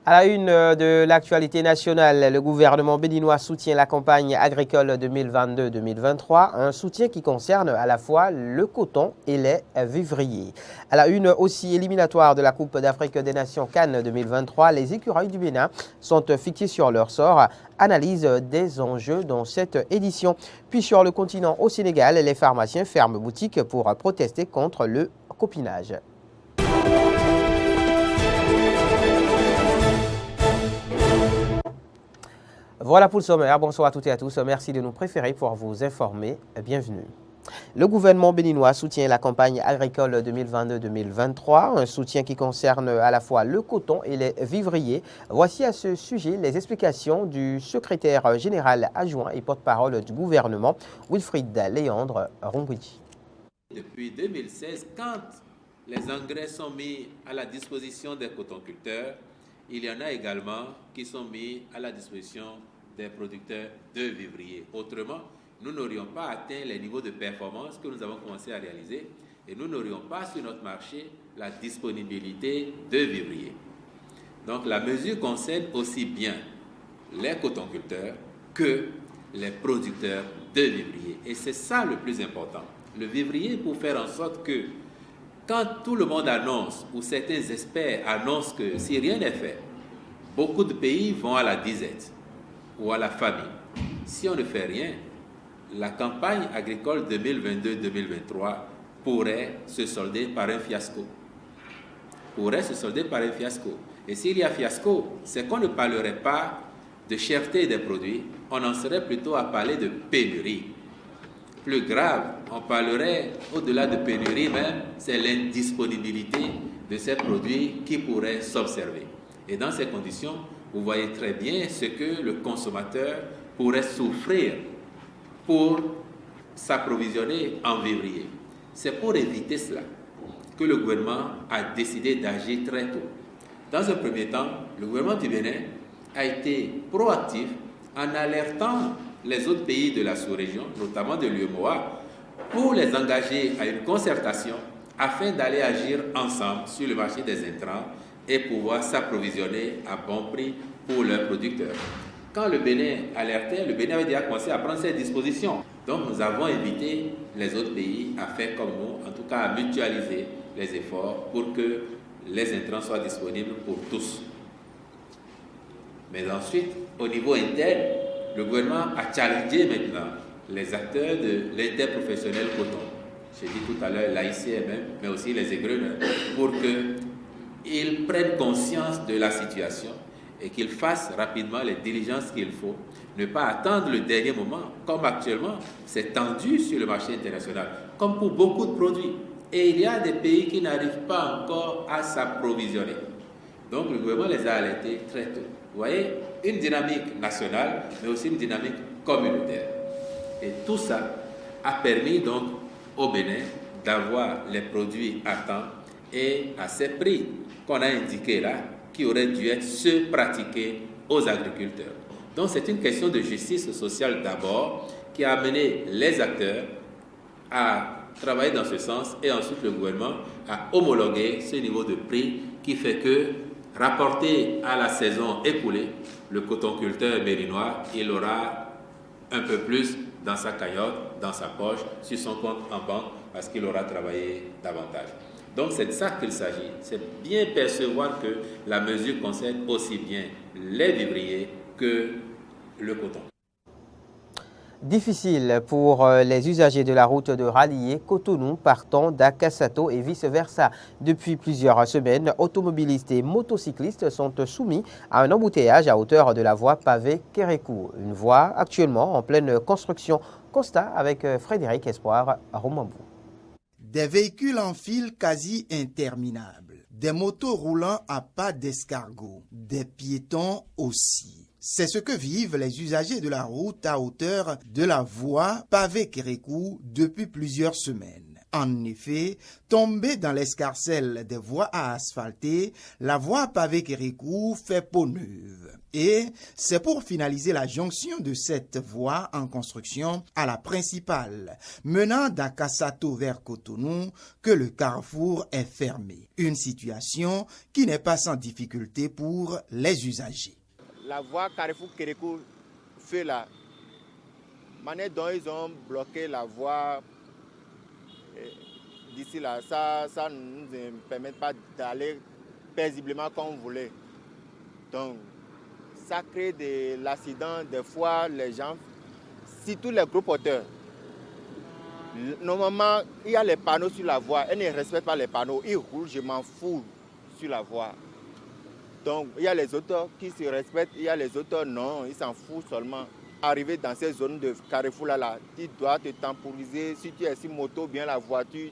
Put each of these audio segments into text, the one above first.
À la une de l'actualité nationale, le gouvernement béninois soutient la campagne agricole 2022-2023, un soutien qui concerne à la fois le coton et les vivriers. À la une aussi éliminatoire de la Coupe d'Afrique des Nations CAN 2023, les écureuils du Bénin sont fixés sur leur sort. Analyse des enjeux dans cette édition. Puis sur le continent au Sénégal, les pharmaciens ferment boutique pour protester contre le copinage. Voilà pour le sommaire. Bonsoir à toutes et à tous. Merci de nous préférer pour vous informer. Bienvenue. Le gouvernement béninois soutient la campagne agricole 2022-2023, un soutien qui concerne à la fois le coton et les vivriers. Voici à ce sujet les explications du secrétaire général adjoint et porte-parole du gouvernement, Wilfried Léandre Rongouidi. Depuis 2016, quand les engrais sont mis à la disposition des cotonculteurs, il y en a également qui sont mis à la disposition des producteurs de vivriers. Autrement, nous n'aurions pas atteint les niveaux de performance que nous avons commencé à réaliser et nous n'aurions pas sur notre marché la disponibilité de vivriers. Donc la mesure concerne aussi bien les cotonculteurs que les producteurs de vivriers. Et c'est ça le plus important. Le vivrier, pour faire en sorte que quand tout le monde annonce, ou certains experts annoncent que si rien n'est fait, beaucoup de pays vont à la disette ou à la famine. Si on ne fait rien, la campagne agricole 2022-2023 pourrait se solder par un fiasco. Et s'il y a fiasco, c'est qu'on ne parlerait pas de cherté des produits, on en serait plutôt à parler de pénurie. Plus grave, on parlerait, au-delà de pénurie même, c'est l'indisponibilité de ces produits qui pourraient s'observer. Et dans ces conditions, vous voyez très bien ce que le consommateur pourrait souffrir pour s'approvisionner en vivrier. C'est pour éviter cela que le gouvernement a décidé d'agir très tôt. Dans un premier temps, le gouvernement du Bénin a été proactif en alertant les autres pays de la sous-région, notamment de l'UEMOA, pour les engager à une concertation afin d'aller agir ensemble sur le marché des intrants et pouvoir s'approvisionner à bon prix pour leurs producteurs. Quand le Bénin alertait, le Bénin avait déjà commencé à prendre ses dispositions. Donc nous avons invité les autres pays à faire comme nous, en tout cas à mutualiser les efforts pour que les intrants soient disponibles pour tous. Mais ensuite, au niveau interne, le gouvernement a challengé maintenant les acteurs de l'interprofessionnel coton. J'ai dit tout à l'heure l'AICMM, mais aussi les égreneurs, pour qu'ils prennent conscience de la situation et qu'ils fassent rapidement les diligences qu'il faut. Ne pas attendre le dernier moment, comme actuellement, c'est tendu sur le marché international, comme pour beaucoup de produits. Et il y a des pays qui n'arrivent pas encore à s'approvisionner. Donc le gouvernement les a alertés très tôt. Vous voyez, une dynamique nationale, mais aussi une dynamique communautaire. Et tout ça a permis donc au Bénin d'avoir les produits à temps et à ces prix qu'on a indiqués là, qui auraient dû être ceux pratiqués aux agriculteurs. Donc c'est une question de justice sociale d'abord qui a amené les acteurs à travailler dans ce sens et ensuite le gouvernement a homologué ce niveau de prix qui fait que rapporté à la saison écoulée, le cotonculteur béninois, il aura un peu plus dans sa cagnotte, dans sa poche, sur son compte en banque, parce qu'il aura travaillé davantage. Donc c'est de ça qu'il s'agit. C'est bien percevoir que la mesure concerne aussi bien les vivriers que le coton. Difficile pour les usagers de la route de rallier Cotonou partant d'Akasato et vice-versa. Depuis plusieurs semaines, automobilistes et motocyclistes sont soumis à un embouteillage à hauteur de la voie pavée Kérékou. Une voie actuellement en pleine construction. Constat avec Frédéric Espoir Romambou. Des véhicules en file quasi interminables, des motos roulant à pas d'escargot, des piétons aussi. C'est ce que vivent les usagers de la route à hauteur de la voie pavée Kérékou depuis plusieurs semaines. En effet, tombée dans l'escarcelle des voies à asphalter, la voie pavée Kérékou fait peau neuve. Et c'est pour finaliser la jonction de cette voie en construction à la principale, menant d'Akasato vers Cotonou, que le carrefour est fermé. Une situation qui n'est pas sans difficulté pour les usagers. La voie Carrefour-Kérékou fait la manière dont ils ont bloqué la voie d'ici là, ça ne nous permet pas d'aller paisiblement comme on voulait. Donc, ça crée de l'accident. Des fois, les gens, surtout les gros porteurs, normalement, il y a les panneaux sur la voie. Ils ne respectent pas les panneaux. Ils roulent, je m'en fous, sur la voie. Donc, il y a les auteurs qui se respectent, il y a les auteurs non, ils s'en foutent seulement. Arriver dans ces zones de carrefour-là, tu dois te temporiser. Si tu es sur moto ou bien la voiture,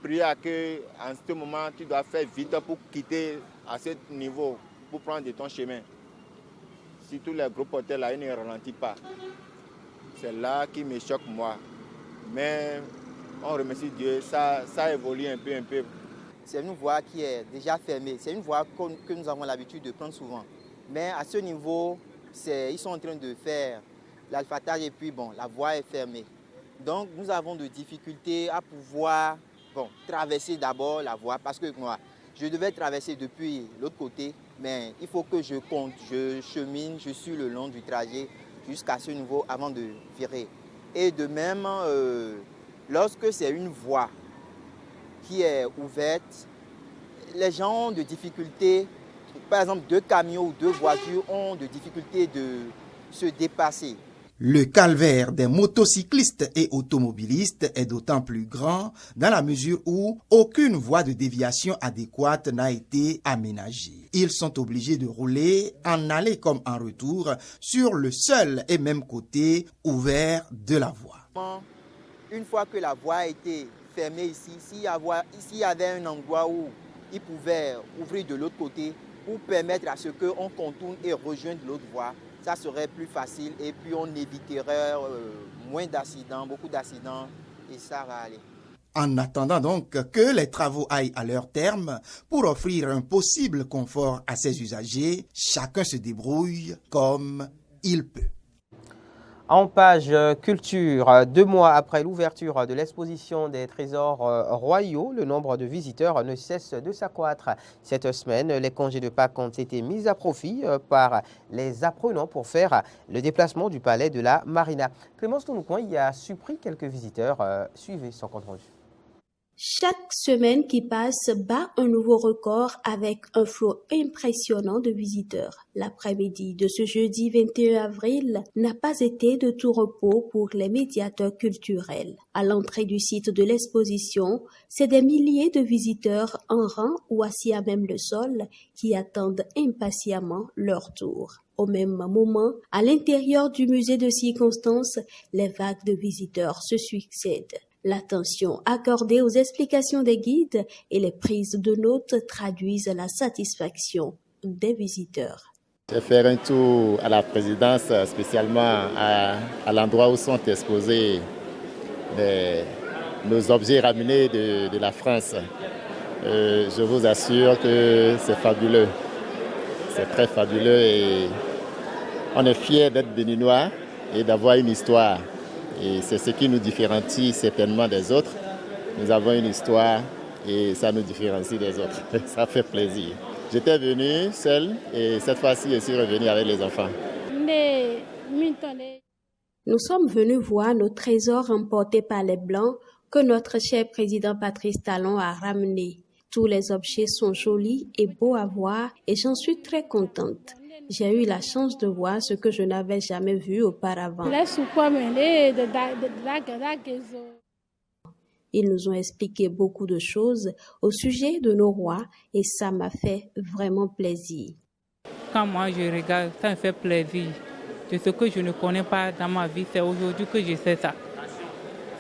prier à que, en ce moment, tu dois faire vite pour quitter à ce niveau, pour prendre ton chemin. Si tous les gros porteurs là, ils ne ralentissent pas. C'est là qui me choque moi. Mais on remercie Dieu, ça évolue un peu. C'est une voie qui est déjà fermée. C'est une voie que nous avons l'habitude de prendre souvent. Mais à ce niveau, ils sont en train de faire l'alphatage et puis la voie est fermée. Donc nous avons des difficultés à pouvoir traverser d'abord la voie parce que moi, je devais traverser depuis l'autre côté, mais il faut que je compte, je chemine, je suis le long du trajet jusqu'à ce niveau avant de virer. Et de même, lorsque c'est une voie qui est ouverte, les gens ont des difficultés. Par exemple, 2 camions ou 2 voitures ont des difficultés de se dépasser. Le calvaire des motocyclistes et automobilistes est d'autant plus grand dans la mesure où aucune voie de déviation adéquate n'a été aménagée. Ils sont obligés de rouler en aller comme en retour sur le seul et même côté ouvert de la voie. Une fois que la voie a été fermée ici, s'il y avait un endroit où ils pouvaient ouvrir de l'autre côté pour permettre à ce qu'on contourne et rejoigne l'autre voie, ça serait plus facile et puis on éviterait moins d'accidents, beaucoup d'accidents et ça va aller. En attendant donc que les travaux aillent à leur terme pour offrir un possible confort à ses usagers, chacun se débrouille comme il peut. En page culture, 2 mois après l'ouverture de l'exposition des trésors royaux, le nombre de visiteurs ne cesse de s'accroître. Cette semaine, les congés de Pâques ont été mis à profit par les apprenants pour faire le déplacement du palais de la Marina. Clémence Tounoucoin y a surpris quelques visiteurs. Suivez son compte rendu. Chaque semaine qui passe bat un nouveau record avec un flot impressionnant de visiteurs. L'après-midi de ce jeudi 21 avril n'a pas été de tout repos pour les médiateurs culturels. À l'entrée du site de l'exposition, c'est des milliers de visiteurs en rang ou assis à même le sol qui attendent impatiemment leur tour. Au même moment, à l'intérieur du musée de circonstance, les vagues de visiteurs se succèdent. L'attention accordée aux explications des guides et les prises de notes traduisent la satisfaction des visiteurs. Je vais faire un tour à la présidence, spécialement à l'endroit où sont exposés nos objets ramenés de la France. Je vous assure que c'est fabuleux. C'est très fabuleux et on est fiers d'être béninois et d'avoir une histoire. Et c'est ce qui nous différencie certainement des autres. Nous avons une histoire et ça nous différencie des autres. Ça fait plaisir. J'étais venu seul et cette fois-ci, je suis revenu avec les enfants. Nous sommes venus voir nos trésors emportés par les Blancs que notre cher président Patrice Talon a ramenés. Tous les objets sont jolis et beaux à voir et j'en suis très contente. J'ai eu la chance de voir ce que je n'avais jamais vu auparavant. Ils nous ont expliqué beaucoup de choses au sujet de nos rois et ça m'a fait vraiment plaisir. Quand moi je regarde, ça me fait plaisir. De ce que je ne connais pas dans ma vie, c'est aujourd'hui que je sais ça.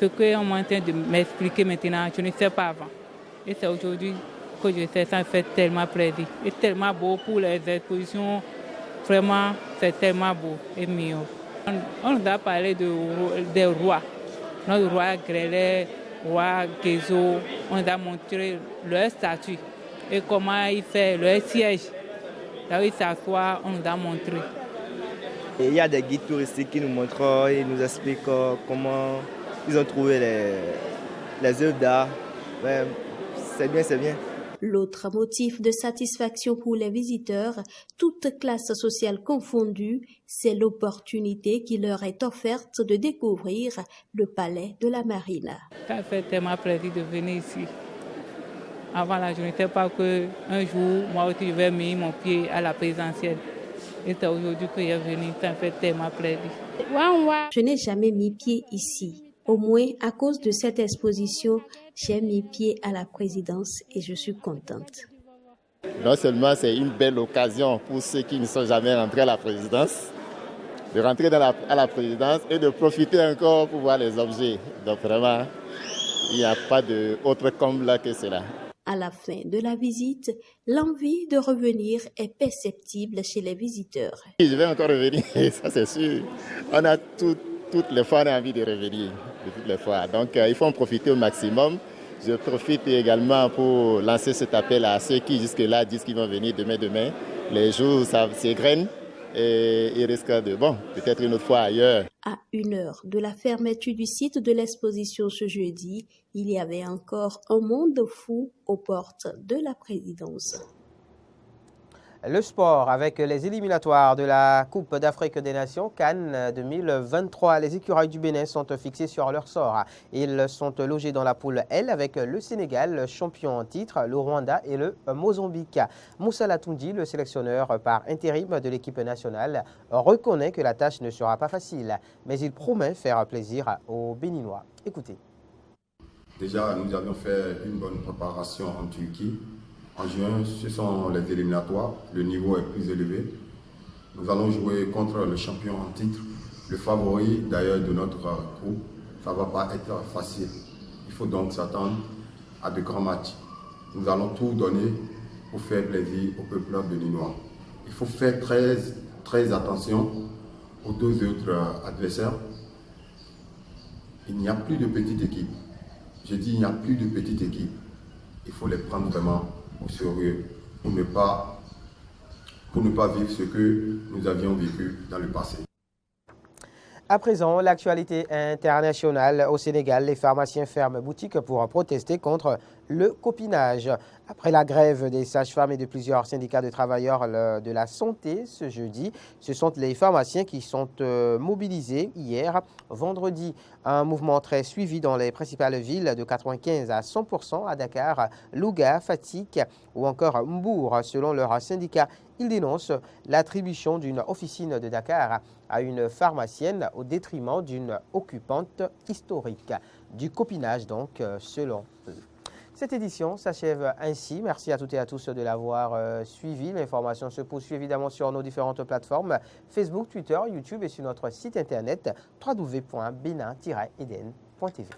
Ce qu'on est en train de m'expliquer maintenant, je ne sais pas avant. Et c'est aujourd'hui que je sais, ça me fait tellement plaisir. Et tellement beau pour les expositions. Vraiment, c'est tellement beau et mieux. On nous a parlé des rois. Notre roi Grélé, roi Guézo, on nous a montré leur statut et comment ils font leur siège. Là où ils s'assoient, on nous a montré. Et il y a des guides touristiques qui nous montrent et nous expliquent comment ils ont trouvé les œuvres d'art. Ouais, c'est bien, c'est bien. L'autre motif de satisfaction pour les visiteurs, toutes classes sociales confondues, c'est l'opportunité qui leur est offerte de découvrir le palais de la Marine. Ça fait tellement plaisir de venir ici. Avant là, je ne sais pas qu'un jour, moi aussi, je vais mettre mon pied à la présidentielle. Et c'est aujourd'hui que je suis venu, ça fait tellement plaisir. Je n'ai jamais mis pied ici. Au moins, à cause de cette exposition, j'ai mis pied à la présidence et je suis contente. Non seulement c'est une belle occasion pour ceux qui ne sont jamais rentrés à la présidence, de rentrer à la présidence et de profiter encore pour voir les objets. Donc vraiment, il n'y a pas d'autre comble là que cela. À la fin de la visite, l'envie de revenir est perceptible chez les visiteurs. Je vais encore revenir, ça c'est sûr. On a toutes les fois on a envie de revenir, de toutes les fois. Donc il faut en profiter au maximum. Je profite également pour lancer cet appel à ceux qui jusque-là disent qu'ils vont venir demain. Les jours s'égrènent et ils risquent de, peut-être une autre fois ailleurs. À 1 heure de la fermeture du site de l'exposition ce jeudi, il y avait encore un monde fou aux portes de la présidence. Le sport avec les éliminatoires de la Coupe d'Afrique des Nations Cannes 2023. Les écureuils du Bénin sont fixés sur leur sort. Ils sont logés dans la poule L avec le Sénégal, champion en titre, le Rwanda et le Mozambique. Moussa Latoundi, le sélectionneur par intérim de l'équipe nationale, reconnaît que la tâche ne sera pas facile, mais il promet faire plaisir aux Béninois. Écoutez. Déjà, nous avions fait une bonne préparation en Turquie. En juin, ce sont les éliminatoires, le niveau est plus élevé. Nous allons jouer contre le champion en titre, le favori d'ailleurs de notre groupe. Ça ne va pas être facile. Il faut donc s'attendre à de grands matchs. Nous allons tout donner pour faire plaisir au peuple béninois. Il faut faire très attention aux deux autres adversaires. Il n'y a plus de petites équipes. Je dis il n'y a plus de petites équipes. Il faut les prendre vraiment au sérieux pour ne pas vivre ce que nous avions vécu dans le passé. À présent, l'actualité internationale au Sénégal, les pharmaciens ferment boutique pour protester contre le copinage. Après la grève des sages-femmes et de plusieurs syndicats de travailleurs de la santé ce jeudi, ce sont les pharmaciens qui sont mobilisés hier, vendredi. Un mouvement très suivi dans les principales villes de 95 à 100% à Dakar, Louga, Fatick ou encore Mbour, selon leur syndicat. Ils dénoncent l'attribution d'une officine de Dakar à une pharmacienne au détriment d'une occupante historique. Du copinage donc, selon eux. Cette édition s'achève ainsi. Merci à toutes et à tous de l'avoir suivi. L'information se poursuit évidemment sur nos différentes plateformes Facebook, Twitter, YouTube et sur notre site internet www.benin-eden.tv.